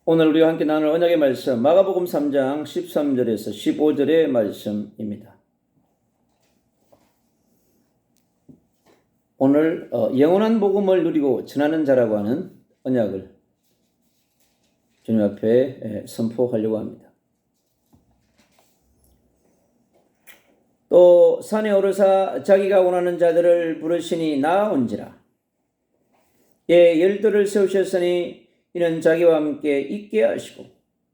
오늘 우리와 함께 나눌 언약의 말씀 마가복음 3장 13절에서 15절의 말씀입니다. 오늘 영원한 복음을 누리고 전하는 자라고 하는 언약을 주님 앞에 선포하려고 합니다. 또 산에 오르사 자기가 원하는 자들을 부르시니 나아온지라. 예, 열두를 세우셨으니 이는 자기와 함께 있게 하시고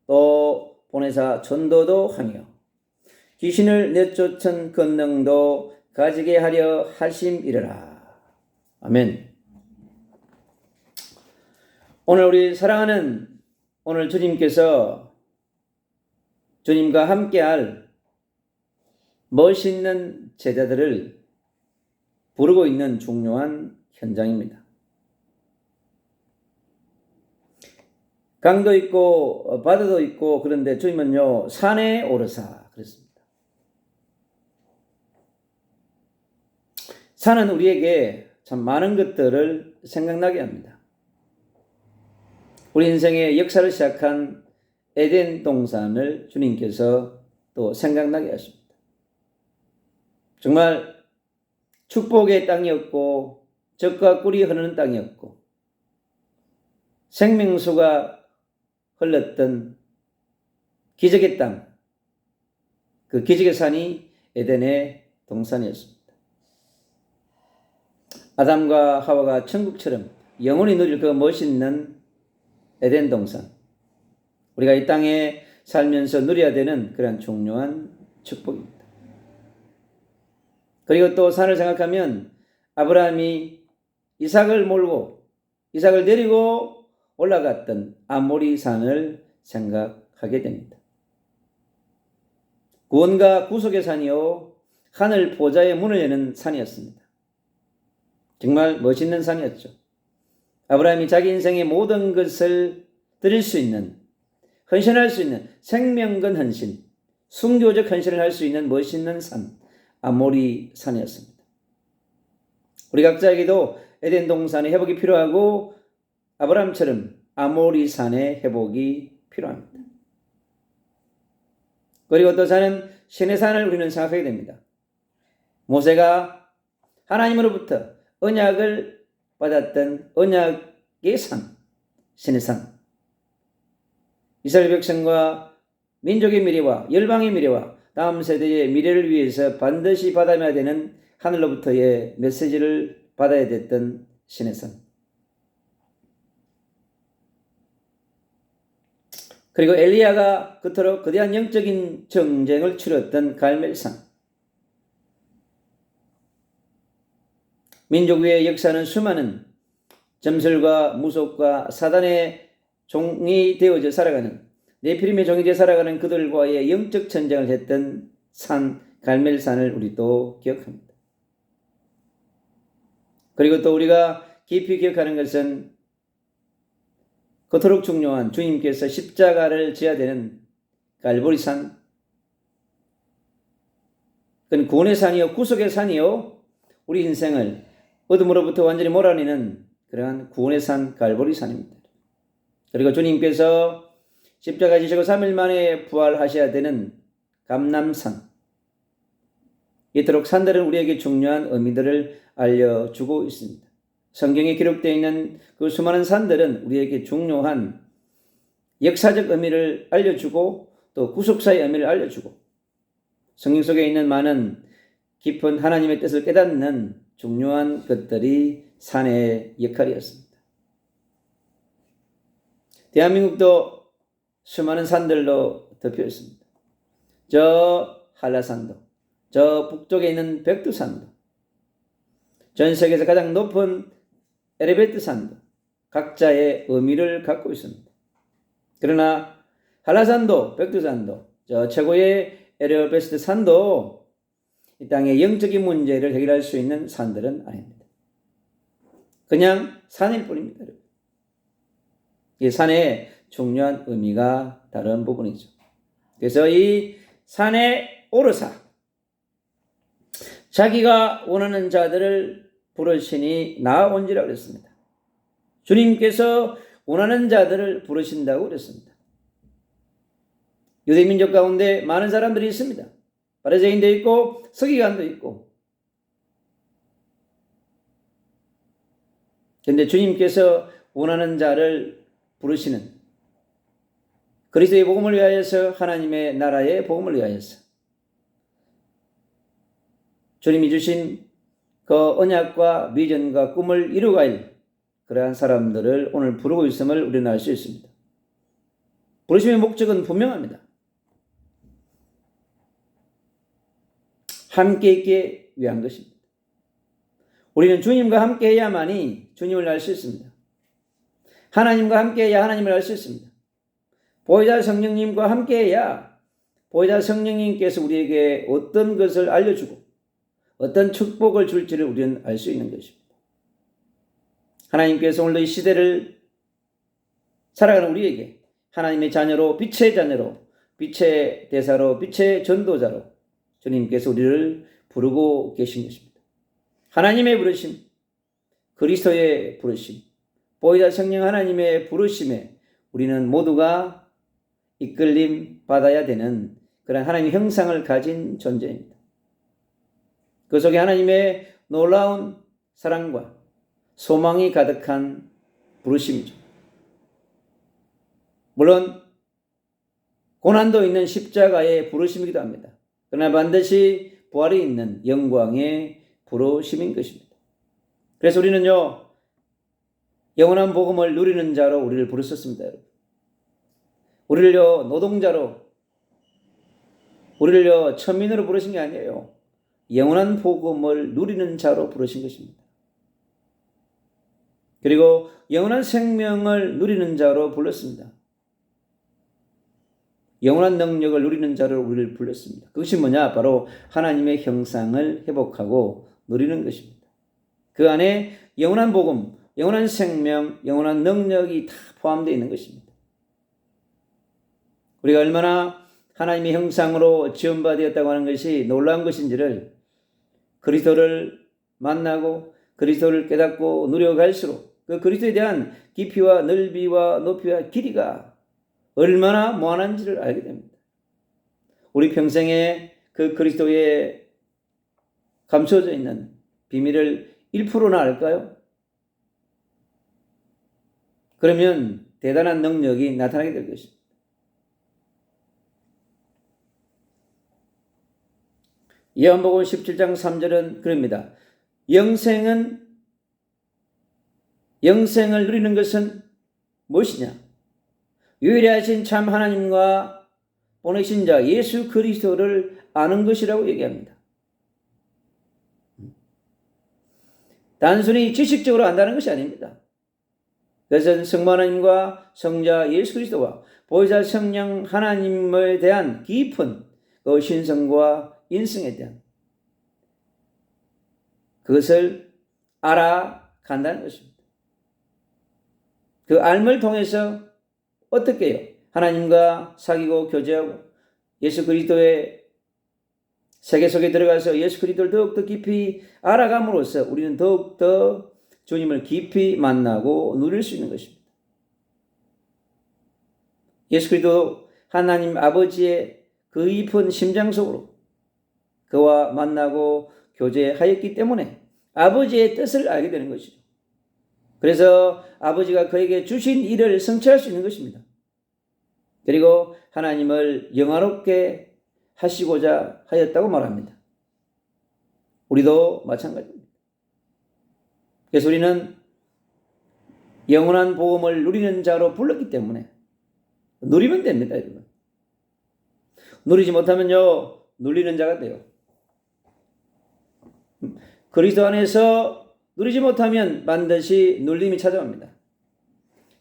또 보내사 전도도 하며 귀신을 내쫓은 권능도 가지게 하려 하심이라. 아멘. 오늘 우리 사랑하는 오늘 주님께서 주님과 함께할 멋있는 제자들을 부르고 있는 중요한 현장입니다. 강도 있고 바다도 있고 그런데 주님은요 산에 오르사 그랬습니다. 산은 우리에게 참 많은 것들을 생각나게 합니다. 우리 인생의 역사를 시작한 에덴 동산을 주님께서 또 생각나게 하십니다. 정말 축복의 땅이었고 젖과 꿀이 흐르는 땅이었고 생명수가 흘렀던 기적의 땅, 그 기적의 산이 에덴의 동산이었습니다. 아담과 하와가 천국처럼 영원히 누릴 그 멋있는 에덴 동산, 우리가 이 땅에 살면서 누려야 되는 그런 중요한 축복입니다. 그리고 또 산을 생각하면 아브라함이 이삭을 데리고 올라갔던 아모리 산을 생각하게 됩니다. 구원과 구속의 산이요 하늘 보좌의 문을 여는 산이었습니다. 정말 멋있는 산이었죠. 아브라함이 자기 인생의 모든 것을 드릴 수 있는, 헌신할 수 있는 생명건 헌신, 순교적 헌신을 할 수 있는 멋있는 산, 아모리 산이었습니다. 우리 각자에게도 에덴 동산의 회복이 필요하고 아브라함처럼 아모리 산의 회복이 필요합니다. 그리고 또 저는 신의 산을 우리는 생각하게 됩니다. 모세가 하나님으로부터 언약을 받았던 언약의 산, 신의 산. 이스라엘 백성과 민족의 미래와 열방의 미래와 다음 세대의 미래를 위해서 반드시 받아야 되는 하늘로부터의 메시지를 받아야 됐던 신의 산. 그리고 엘리야가 그토록 거대한 영적인 정쟁을 치렀던 갈멜산. 민족 위의 역사는 수많은 점설과 무속과 사단의 종이 되어져 살아가는, 네피림의 종이 되어 살아가는 그들과의 영적 전쟁을 했던 산 갈멜산을 우리도 기억합니다. 그리고 또 우리가 깊이 기억하는 것은 그토록 중요한 주님께서 십자가를 져야 되는 갈보리산, 그건 구원의 산이요 구속의 산이요 우리 인생을 어둠으로부터 완전히 몰아내는 그러한 구원의 산 갈보리산입니다. 그리고 주님께서 십자가 지시고 3일 만에 부활하셔야 되는 감람산, 이토록 산들은 우리에게 중요한 의미들을 알려주고 있습니다. 성경에 기록되어 있는 그 수많은 산들은 우리에게 중요한 역사적 의미를 알려주고 또 구속사의 의미를 알려주고 성경 속에 있는 많은 깊은 하나님의 뜻을 깨닫는 중요한 것들이 산의 역할이었습니다. 대한민국도 수많은 산들로 덮여 있습니다. 저 한라산도, 저 북쪽에 있는 백두산도, 전 세계에서 가장 높은 에베레스트 산도 각자의 의미를 갖고 있습니다. 그러나 한라산도 백두산도 저 최고의 에베레스트 산도 이 땅의 영적인 문제를 해결할 수 있는 산들은 아닙니다. 그냥 산일 뿐입니다. 이 산의 중요한 의미가 다른 부분이죠. 그래서 이 산에 오르사 자기가 원하는 자들을 부르시니 나아온지라 그랬습니다. 주님께서 원하는 자들을 부르신다고 그랬습니다. 유대 민족 가운데 많은 사람들이 있습니다. 바리새인도 있고 서기관도 있고. 그런데 주님께서 원하는 자를 부르시는 그리스도의 복음을 위하여서, 하나님의 나라의 복음을 위하여서 주님이 주신 그 언약과 비전과 꿈을 이루갈 그러한 사람들을 오늘 부르고 있음을 우리는 알 수 있습니다. 부르심의 목적은 분명합니다. 함께 있기 위한 것입니다. 우리는 주님과 함께 해야만이 주님을 알 수 있습니다. 하나님과 함께 해야 하나님을 알 수 있습니다. 보혜자 성령님과 함께 해야 보혜자 성령님께서 우리에게 어떤 것을 알려주고 어떤 축복을 줄지를 우리는 알 수 있는 것입니다. 하나님께서 오늘도 이 시대를 살아가는 우리에게 하나님의 자녀로, 빛의 자녀로, 빛의 대사로, 빛의 전도자로 주님께서 우리를 부르고 계신 것입니다. 하나님의 부르심, 그리스도의 부르심, 보혜자 성령 하나님의 부르심에 우리는 모두가 이끌림 받아야 되는 그런 하나님의 형상을 가진 존재입니다. 그 속에 하나님의 놀라운 사랑과 소망이 가득한 부르심이죠. 물론 고난도 있는 십자가의 부르심이기도 합니다. 그러나 반드시 부활이 있는 영광의 부르심인 것입니다. 그래서 우리는요, 영원한 복음을 누리는 자로 우리를 부르셨습니다. 여러분. 우리를요, 노동자로, 우리를요, 천민으로 부르신 게 아니에요. 영원한 복음을 누리는 자로 부르신 것입니다. 그리고 영원한 생명을 누리는 자로 불렀습니다. 영원한 능력을 누리는 자로 우리를 불렀습니다. 그것이 뭐냐? 바로 하나님의 형상을 회복하고 누리는 것입니다. 그 안에 영원한 복음, 영원한 생명, 영원한 능력이 다 포함되어 있는 것입니다. 우리가 얼마나 하나님의 형상으로 지음받았다고 하는 것이 놀라운 것인지를 그리스도를 만나고 그리스도를 깨닫고 누려갈수록 그 그리스도에 대한 깊이와 넓이와 높이와 길이가 얼마나 무한한지를 알게 됩니다. 우리 평생에 그 그리스도에 감춰져 있는 비밀을 1%나 알까요? 그러면 대단한 능력이 나타나게 될 것입니다. 요한복음 17장 3절은 그럽니다. 영생을 누리는 것은 무엇이냐? 유일하신 참 하나님과 보내신 자 예수 그리스도를 아는 것이라고 얘기합니다. 단순히 지식적으로 안다는 것이 아닙니다. 그것은 성부 하나님과 성자 예수 그리스도와 보혜자 성령 하나님에 대한 깊은 그 신성과 인성에 대한 그것을 알아간다는 것입니다. 그 알을 통해서 어떻게 해요? 하나님과 사귀고 교제하고 예수 그리스도의 세계 속에 들어가서 예수 그리스도를 더욱더 깊이 알아감으로써 우리는 더욱더 주님을 깊이 만나고 누릴 수 있는 것입니다. 예수 그리스도 하나님 아버지의 그 깊은 심장 속으로 그와 만나고 교제하였기 때문에 아버지의 뜻을 알게 되는 것이죠. 그래서 아버지가 그에게 주신 일을 성취할 수 있는 것입니다. 그리고 하나님을 영화롭게 하시고자 하였다고 말합니다. 우리도 마찬가지입니다. 그래서 우리는 영원한 복음을 누리는 자로 불렀기 때문에 누리면 됩니다, 여러분. 누리지 못하면요, 눌리는 자가 돼요. 그리스도 안에서 누리지 못하면 반드시 눌림이 찾아옵니다.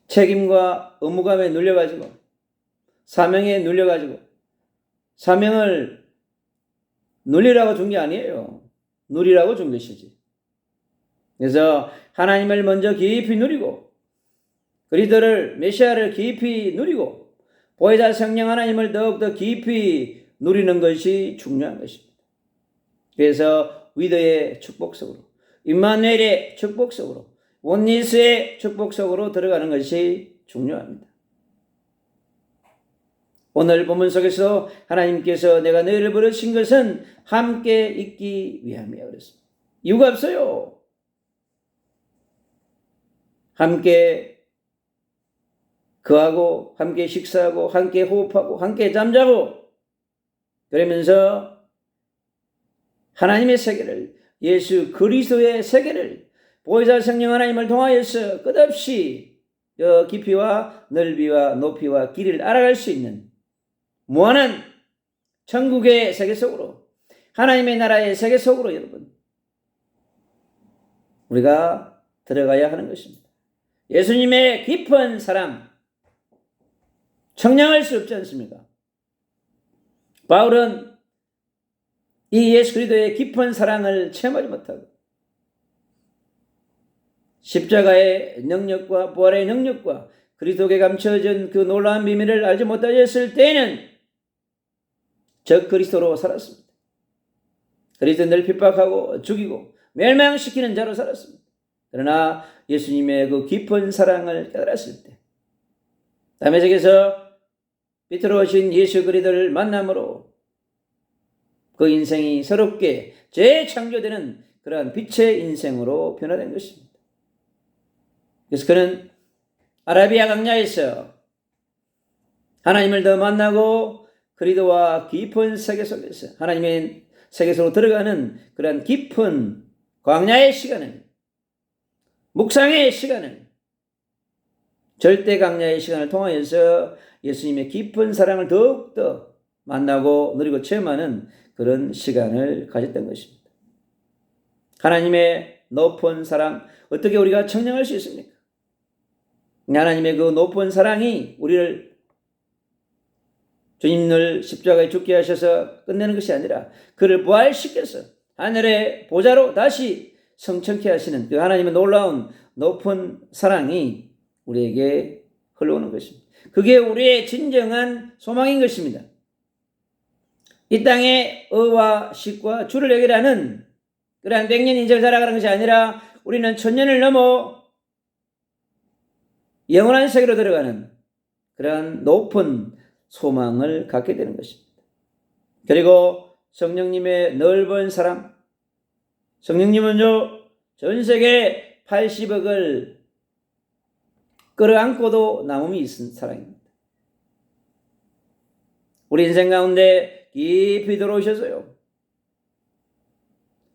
책임과 의무감에 눌려가지고 사명에 눌려가지고 사명을 누리라고 준 게 아니에요. 누리라고 준 것이지. 그래서 하나님을 먼저 깊이 누리고 그리스도를 메시아를 깊이 누리고 보혜자 성령 하나님을 더욱더 깊이 누리는 것이 중요한 것입니다. 그래서 위더의 축복 속으로 임마누엘의 축복 속으로 원리스의 축복 속으로 들어가는 것이 중요합니다. 오늘 본문 속에서 하나님께서 내가 너희를 부르신 것은 함께 있기 위함이야 그랬습니다. 이유가 없어요. 함께 거하고 함께 식사하고 함께 호흡하고 함께 잠자고 그러면서 하나님의 세계를, 예수 그리스도의 세계를 보혜사 성령 하나님을 통하여서 끝없이 깊이와 넓이와 높이와 길이를 알아갈 수 있는 무한한 천국의 세계 속으로, 하나님의 나라의 세계 속으로 여러분 우리가 들어가야 하는 것입니다. 예수님의 깊은 사랑 청량할 수 없지 않습니까? 바울은 이 예수 그리스도의 깊은 사랑을 체험하지 못하고 십자가의 능력과 부활의 능력과 그리스도께 감춰진 그 놀라운 비밀을 알지 못하였을 때에는 적 그리스도로 살았습니다. 그리스도를 핍박하고 죽이고 멸망시키는 자로 살았습니다. 그러나 예수님의 그 깊은 사랑을 깨달았을 때 담에색에서 비틀어진 예수 그리스도를 만남으로 그 인생이 새롭게 재창조되는 그러한 빛의 인생으로 변화된 것입니다. 그래서 그는 아라비아 강야에서 하나님을 더 만나고 그리스도와 깊은 세계 속에서 하나님의 세계 속으로 들어가는 그러한 깊은 광야의 시간을, 묵상의 시간을, 절대 강야의 시간을 통하여서 예수님의 깊은 사랑을 더욱더 만나고 누리고 체험하는 그런 시간을 가졌던 것입니다. 하나님의 높은 사랑 어떻게 우리가 청량할 수 있습니까? 하나님의 그 높은 사랑이 우리를 주님을 십자가에 죽게 하셔서 끝내는 것이 아니라 그를 부활시켜서 하늘의 보좌로 다시 성천케 하시는 그 하나님의 놀라운 높은 사랑이 우리에게 흘러오는 것입니다. 그게 우리의 진정한 소망인 것입니다. 이 땅에 의와 식과 주를 해결하는 그러한 100년 인생을 살아가는 것이 아니라 우리는 1000년을 넘어 영원한 세계로 들어가는 그러한 높은 소망을 갖게 되는 것입니다. 그리고 성령님의 넓은 사랑, 성령님은요 전 세계 80억을 끌어안고도 남음이 있는 사랑입니다. 우리 인생 가운데 깊이 들어오셔서요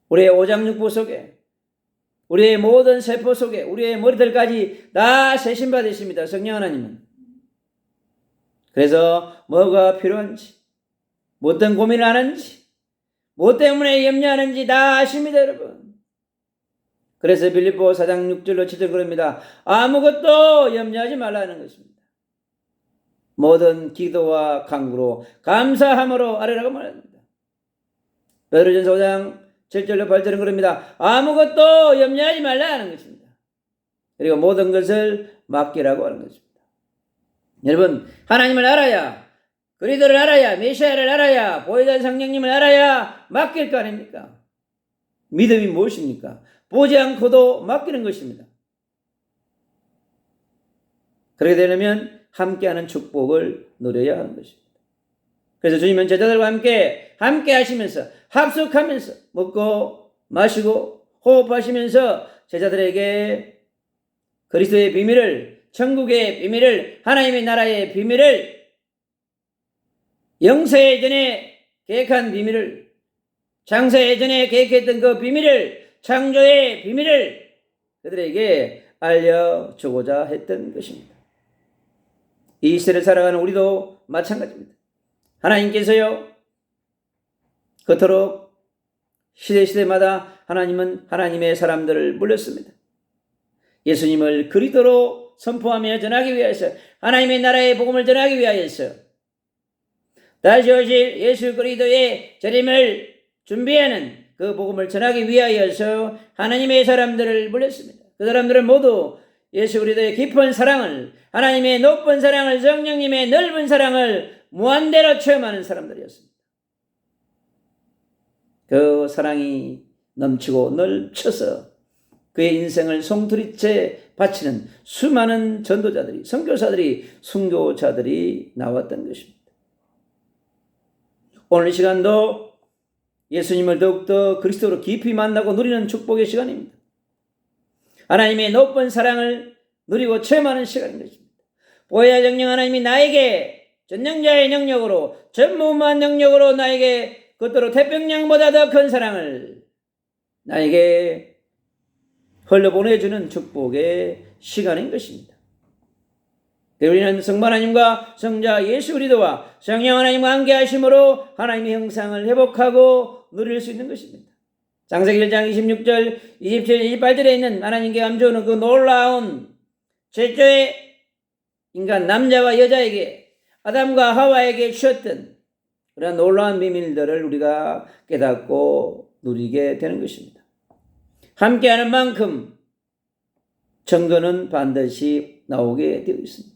우리의 오장육부 속에, 우리의 모든 세포 속에, 우리의 머리털까지 다 세신받으십니다. 성령 하나님은. 그래서 뭐가 필요한지, 어떤 고민을 하는지, 뭐 때문에 염려하는지 다 아십니다, 여러분. 그래서 빌립보 4장 6절로 7절 그럽니다. 아무것도 염려하지 말라는 것입니다. 모든 기도와 간구로 감사함으로 아뢰라고 말합니다. 베드로전서 5장 7절로 8절은 그럽니다. 아무것도 염려하지 말라는 것입니다. 그리고 모든 것을 맡기라고 하는 것입니다. 여러분, 하나님을 알아야, 그리스도를 알아야, 메시아를 알아야, 보혜사 성령님을 알아야 맡길 거 아닙니까? 믿음이 무엇입니까? 보지 않고도 맡기는 것입니다. 그렇게 되려면 함께하는 축복을 누려야 하는 것입니다. 그래서 주님은 제자들과 함께 하시면서 합숙하면서 먹고 마시고 호흡하시면서 제자들에게 그리스도의 비밀을, 천국의 비밀을, 하나님의 나라의 비밀을, 영세 전에 계획한 비밀을, 장세 전에 계획했던 그 비밀을, 창조의 비밀을 그들에게 알려주고자 했던 것입니다. 이 시대를 살아가는 우리도 마찬가지입니다. 하나님께서요 그토록 시대마다 하나님은 하나님의 사람들을 불렀습니다. 예수님을 그리스도로 선포하며 전하기 위해서, 하나님의 나라의 복음을 전하기 위하여서, 다시 오실 예수 그리스도의 재림을 준비하는 그 복음을 전하기 위하여서 하나님의 사람들을 불렀습니다. 그 사람들은 모두 예수 그리스도의 깊은 사랑을, 하나님의 높은 사랑을, 성령님의 넓은 사랑을 무한대로 체험하는 사람들이었습니다. 그 사랑이 넘치고 넘쳐서 그의 인생을 송두리째 바치는 수많은 전도자들이, 선교사들이, 순교자들이 나왔던 것입니다. 오늘 시간도 예수님을 더욱더 그리스도로 깊이 만나고 누리는 축복의 시간입니다. 하나님의 높은 사랑을 누리고 체험하는 시간인 것입니다. 보혜사 정령 하나님이 나에게 전능자의 능력으로, 전무후무한 능력으로 나에게 그것도 태평양보다 더 큰 사랑을 나에게 흘려보내주는 축복의 시간인 것입니다. 우리는 성부 하나님과 성자 예수 그리스도와 성령 하나님과 함께 하심으로 하나님의 형상을 회복하고 누릴 수 있는 것입니다. 창세기 1장 26절, 27, 28절에 있는 하나님께 감추는 그 놀라운 최초의 인간 남자와 여자에게, 아담과 하와에게 주셨던 그런 놀라운 비밀들을 우리가 깨닫고 누리게 되는 것입니다. 함께하는 만큼 증거는 반드시 나오게 되어 있습니다.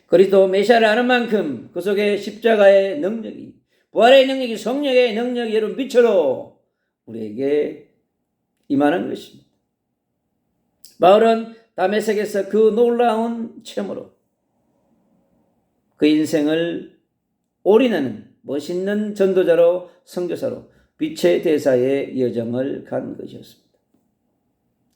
그리스도 메시아를 아는 만큼 그 속에 십자가의 능력이, 부활의 능력이, 성령의 능력이 여러분 빛으로 우리에게 임하는 것입니다. 바울은 다메섹에서 그 놀라운 체험으로 그 인생을 올인하는 멋있는 전도자로, 선교사로 빛의 대사의 여정을 간 것이었습니다.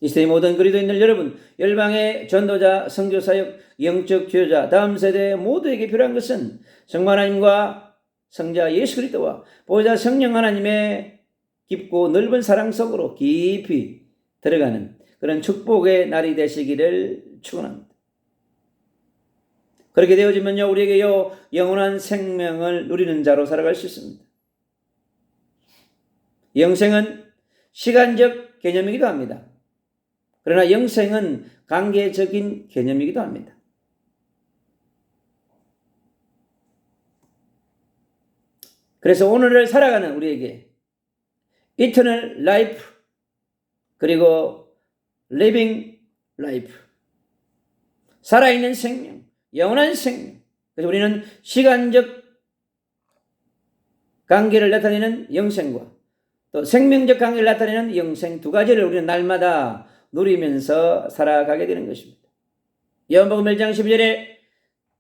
이 시대의 모든 그리스도인들 여러분, 열방의 전도자, 선교사역, 영적 지도자, 다음 세대 모두에게 필요한 것은 성부 하나님과 성자 예수 그리스도와 보혜사 성령 하나님의 깊고 넓은 사랑 속으로 깊이 들어가는 그런 축복의 날이 되시기를 축원합니다. 그렇게 되어지면요, 우리에게요 영원한 생명을 누리는 자로 살아갈 수 있습니다. 영생은 시간적 개념이기도 합니다. 그러나 영생은 관계적인 개념이기도 합니다. 그래서 오늘을 살아가는 우리에게 Eternal Life 그리고 Living Life, 살아있는 생명, 영원한 생명. 그래서 우리는 시간적 관계를 나타내는 영생과 또 생명적 관계를 나타내는 영생, 두 가지를 우리는 날마다 누리면서 살아가게 되는 것입니다. 요한복음 1장 12절에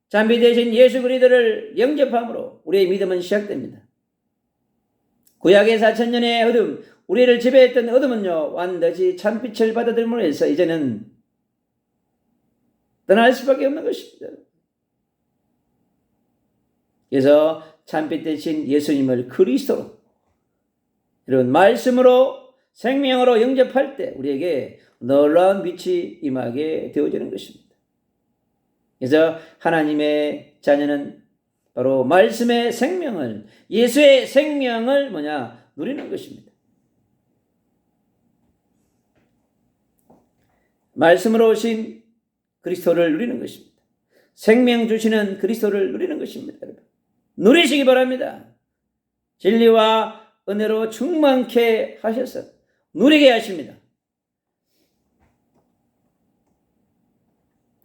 잠비 대신 예수 그리스도를 영접함으로 우리의 믿음은 시작됩니다. 구약의 4000년의 어둠, 우리를 지배했던 어둠은요 완전히 참빛을 받아들임으로 해서 이제는 떠날 수밖에 없는 것입니다. 그래서 참빛 대신 예수님을 그리스도로, 이런 말씀으로, 생명으로 영접할 때 우리에게 놀라운 빛이 임하게 되어지는 것입니다. 그래서 하나님의 자녀는 바로 말씀의 생명을, 예수의 생명을 누리는 것입니다. 말씀으로 오신 그리스도를 누리는 것입니다. 생명 주시는 그리스도를 누리는 것입니다. 여러분, 누리시기 바랍니다. 진리와 은혜로 충만케 하셔서 누리게 하십니다.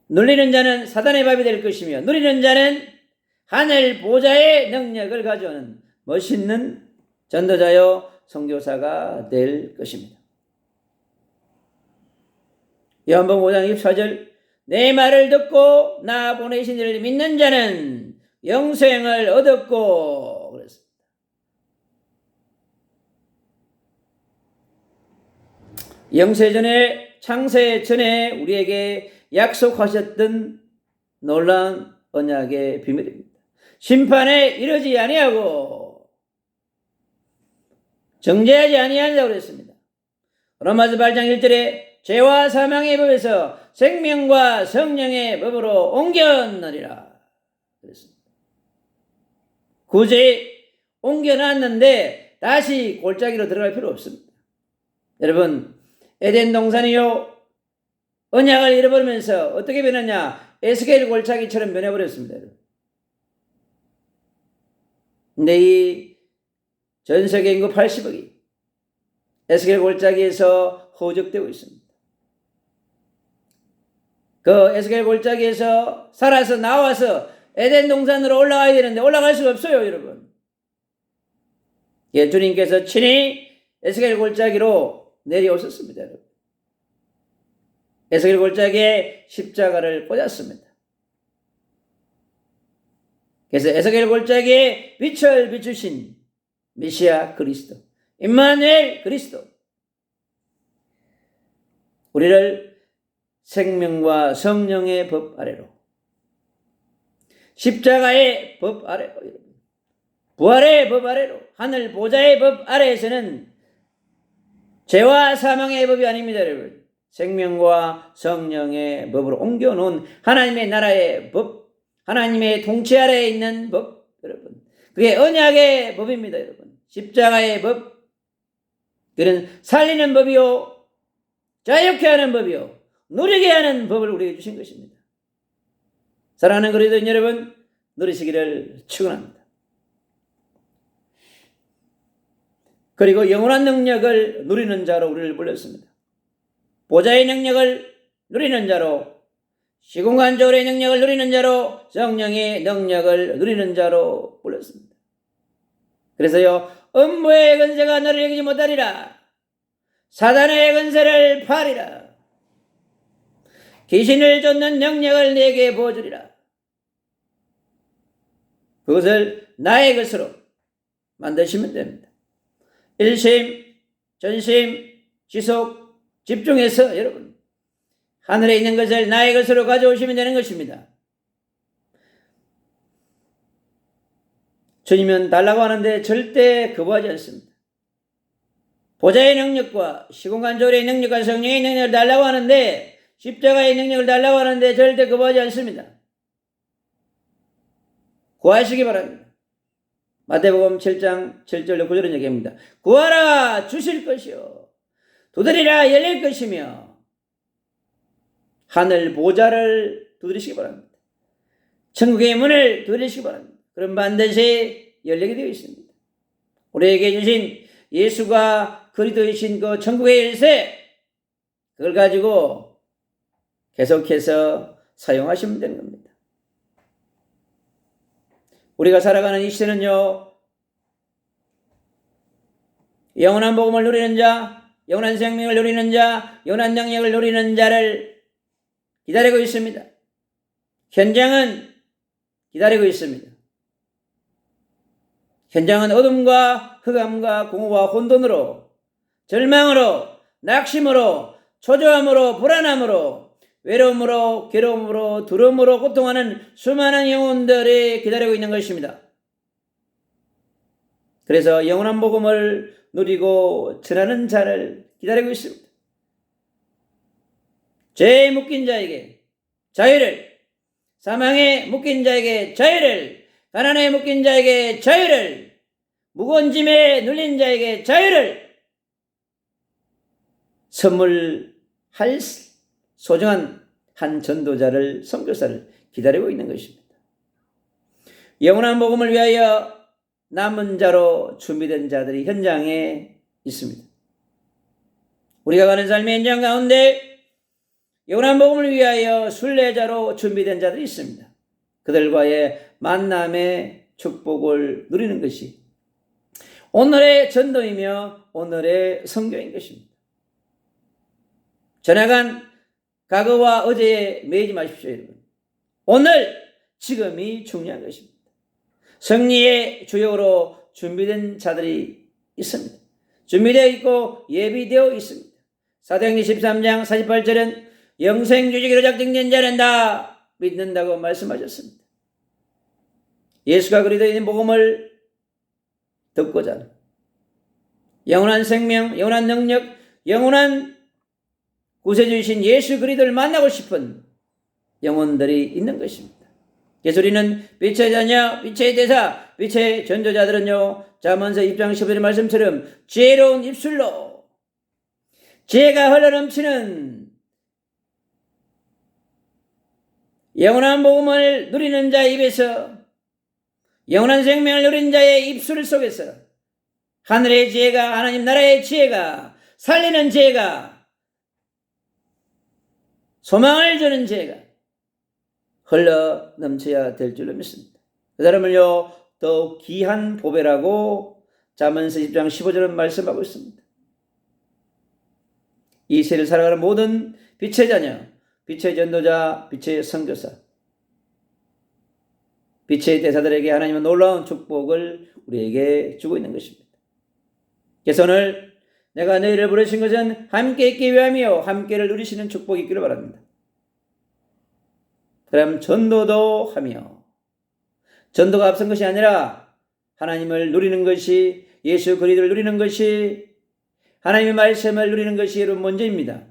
누리는 자는 사단의 밥이 될 것이며 누리는 자는 하늘 보좌의 능력을 가져오는 멋있는 전도자요 선교사가 될 것입니다. 요한복음 5장 24절, 내 말을 듣고 나 보내신 이를 믿는 자는 영생을 얻었고 그랬습니다. 영세 전에, 창세 전에 우리에게 약속하셨던 놀라운 언약의 비밀입니다. 심판에 이르지 아니하고 정죄하지 아니한다고 그랬습니다. 로마서 8장 1절에 죄와 사망의 법에서 생명과 성령의 법으로 옮겨놓으리라 그랬습니다. 구제 옮겨놨는데 다시 골짜기로 들어갈 필요 없습니다. 여러분, 에덴 동산이요 언약을 잃어버리면서 어떻게 변했냐? 에스겔 골짜기처럼 변해버렸습니다. 근데 이 전 세계 인구 80억이 에스겔 골짜기에서 허우적되고 있습니다. 그 에스겔 골짜기에서 살아서 나와서 에덴 동산으로 올라가야 되는데 올라갈 수가 없어요, 여러분. 예, 주님께서 친히 에스겔 골짜기로 내려오셨습니다, 여러분. 에스겔 골짜기에 십자가를 꽂았습니다. 그래서 에스겔 골짜기에 빛을 비추신 메시아 그리스도, 임마누엘 그리스도, 우리를 생명과 성령의 법 아래로, 십자가의 법 아래로, 부활의 법 아래로, 하늘 보좌의 법 아래에서는 죄와 사망의 법이 아닙니다, 여러분. 생명과 성령의 법으로 옮겨놓은 하나님의 나라의 법, 하나님의 통치 아래에 있는 법, 여러분. 그게 언약의 법입니다, 여러분. 십자가의 법, 그는 살리는 법이요, 자유케 하는 법이요, 누리게 하는 법을 우리에게 주신 것입니다. 사랑하는 그리스도인 여러분, 누리시기를 축원합니다. 그리고 영원한 능력을 누리는 자로 우리를 불렀습니다. 보좌의 능력을 누리는 자로, 시공간적으로의 능력을 누리는 자로, 성령의 능력을 누리는 자로 불렀습니다. 그래서요, 음부의 권세가 너를 이기지 못하리라. 사단의 권세를 파리라. 귀신을 쫓는 능력을 내게 부어주리라. 그것을 나의 것으로 만드시면 됩니다. 일심, 전심, 지속, 집중해서 여러분 하늘에 있는 것을 나의 것으로 가져오시면 되는 것입니다. 주님은 달라고 하는데 절대 거부하지 않습니다. 보좌의 능력과 시공간조리의 능력과 성령의 능력을 달라고 하는데, 십자가의 능력을 달라고 하는데 절대 거부하지 않습니다. 구하시기 바랍니다. 마태복음 7장 7절로 9절은 얘기합니다. 구하라 주실 것이요, 두드리라 열릴 것이며, 하늘 보좌를 두드리시기 바랍니다. 천국의 문을 두드리시기 바랍니다. 그럼 반드시 열리게 되어 있습니다. 우리에게 주신 예수가 그리스도이신 그 천국의 열쇠, 그걸 가지고 계속해서 사용하시면 되는 겁니다. 우리가 살아가는 이 시대는요, 영원한 복음을 누리는 자, 영원한 생명을 누리는 자, 영원한 능력을 누리는 자를 기다리고 있습니다. 현장은 기다리고 있습니다. 현장은 어둠과 흑암과 공허와 혼돈으로, 절망으로, 낙심으로, 초조함으로, 불안함으로, 외로움으로, 괴로움으로, 두려움으로 고통하는 수많은 영혼들이 기다리고 있는 것입니다. 그래서 영원한 복음을 누리고 전하는 자를 기다리고 있습니다. 죄에 묶인 자에게 자유를, 사망에 묶인 자에게 자유를, 가난에 묶인 자에게 자유를, 무거운 짐에 눌린 자에게 자유를 선물할 소중한 한 전도자를, 선교사를 기다리고 있는 것입니다. 영원한 복음을 위하여 남은 자로 준비된 자들이 현장에 있습니다. 우리가 가는 삶의 현장 가운데 영원한 복음을 위하여 순례자로 준비된 자들이 있습니다. 그들과의 만남의 축복을 누리는 것이 오늘의 전도이며 오늘의 선교인 것입니다. 전해간 과거와 어제에 매이지 마십시오, 여러분. 오늘, 지금이 중요한 것입니다. 승리의 주역으로 준비된 자들이 있습니다. 준비되어 있고 예비되어 있습니다. 사도행전 13장 48절은 영생주직으로 작정된 자는 다 믿는다고 말씀하셨습니다. 예수가 그리스도인 복음을 듣고자 영원한 생명, 영원한 능력, 영원한 구세주이신 예수 그리스도를 만나고 싶은 영혼들이 있는 것입니다. 그래서 우리는 빛의 자녀, 빛의 대사, 빛의 전도자들은요, 잠언서 2장 15절의 말씀처럼 지혜로운 입술로 지혜가 흘러넘치는 영원한 복음을 누리는 자의 입에서, 영원한 생명을 누리는 자의 입술 속에서 하늘의 지혜가, 하나님 나라의 지혜가, 살리는 지혜가, 소망을 주는 지혜가 흘러 넘쳐야 될 줄로 믿습니다. 그 사람을요, 더욱 귀한 보배라고 잠언서 10장 15절은 말씀하고 있습니다. 이 세를 살아가는 모든 빛의 자녀, 빛의 전도자, 빛의 선교사, 빛의 대사들에게 하나님은 놀라운 축복을 우리에게 주고 있는 것입니다. 그래서 오늘 내가 너희를 부르신 것은 함께 있기 위함이요 함께를 누리시는 축복이 있기를 바랍니다. 그럼 전도도 하며, 전도가 앞선 것이 아니라 하나님을 누리는 것이, 예수 그리스도를 누리는 것이, 하나님의 말씀을 누리는 것이 여러분 먼저입니다.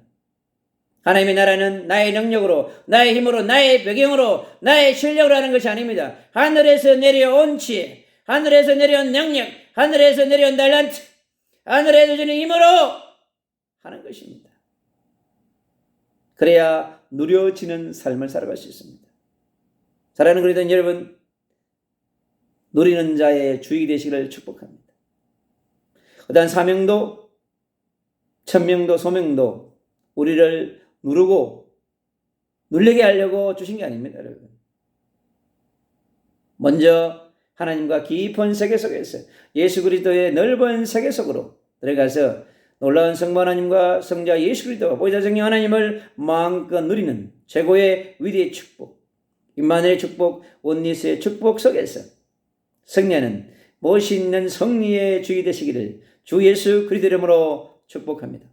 하나님의 나라는 나의 능력으로, 나의 힘으로, 나의 배경으로, 나의 실력으로 하는 것이 아닙니다. 하늘에서 내려온 지혜, 하늘에서 내려온 능력, 하늘에서 내려온 달란트, 하늘에서 주는 힘으로 하는 것입니다. 그래야 누려지는 삶을 살아갈 수 있습니다. 사랑하는 그리스도인 여러분, 누리는 자의 주의 되시기를 축복합니다. 어떠한 사명도, 천명도, 소명도 우리를 누르고 눌리게 하려고 주신 게 아닙니다, 여러분. 먼저 하나님과 깊은 세계 속에서 예수 그리스도의 넓은 세계 속으로 들어가서 놀라운 성부 하나님과 성자 예수 그리스도와 보혜사 성령 하나님을 마음껏 누리는 최고의 위대의 축복, 임마누엘의 축복, 온니스의 축복 속에서 승리하는 멋있는 승리의 주의 되시기를 주 예수 그리스도 이름으로 축복합니다.